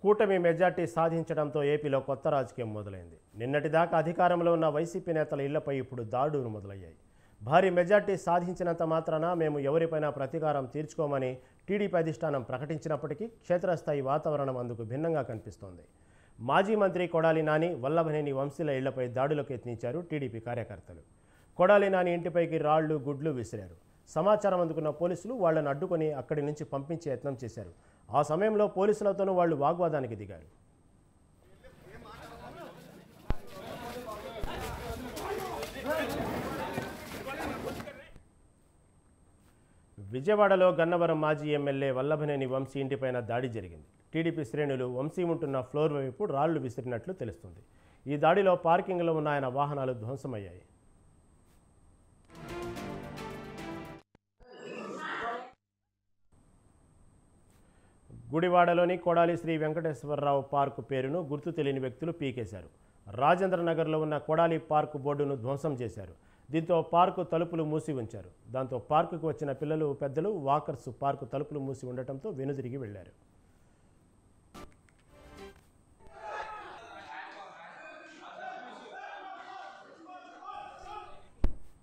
కూటమి మెజార్టీ సాధించడంతో ఏపీలో కొత్త రాజకీయం మొదలైంది. నిన్నటిదాకా అధికారంలో ఉన్న వైసీపీ నేతల ఇళ్లపై ఇప్పుడు దాడులు మొదలయ్యాయి. భారీ మెజార్టీ సాధించినంత మాత్రాన మేము ఎవరిపైనా ప్రతీకారం తీర్చుకోమని టీడీపీ అధిష్టానం ప్రకటించినప్పటికీ క్షేత్రస్థాయి వాతావరణం అందుకు భిన్నంగా కనిపిస్తోంది. మాజీ మంత్రి కొడాలి నాని, వల్లభనేని వంశీల ఇళ్లపై దాడులకు యత్నించారు టీడీపీ కార్యకర్తలు. కొడాలి నాని ఇంటిపైకి రాళ్లు, గుడ్లు విసిరారు. సమాచారం అందుకున్న పోలీసులు వాళ్లను అడ్డుకొని అక్కడి నుంచి పంపించే యత్నం చేశారు. ఆ సమయంలో పోలీసులతోనూ వాళ్లు వాగ్వాదానికి దిగారు. విజయవాడలో గన్నవరం మాజీ ఎమ్మెల్యే వల్లభనేని వంశీ ఇంటిపైన దాడి జరిగింది. టీడీపీ శ్రేణులు వంశీ ఉంటున్న ఫ్లోర్ వైపు రాళ్లు విసిరినట్లు తెలుస్తుంది. ఈ దాడిలో పార్కింగ్లో ఉన్న ఆయన వాహనాలు ధ్వంసమయ్యాయి. గుడివాడలోని కొడాలి శ్రీ వెంకటేశ్వరరావు పార్కు పేరును గుర్తు తెలియని వ్యక్తులు పీకేశారు. రాజేంద్ర నగర్లో ఉన్న కొడాలి పార్కు బోర్డును ధ్వంసం చేశారు. దీంతో పార్కు తలుపులు మూసి ఉంచారు. దాంతో పార్కుకు వచ్చిన పిల్లలు, పెద్దలు, వాకర్స్ పార్కు తలుపులు మూసి ఉండటంతో వెనుదిరిగి వెళ్లారు.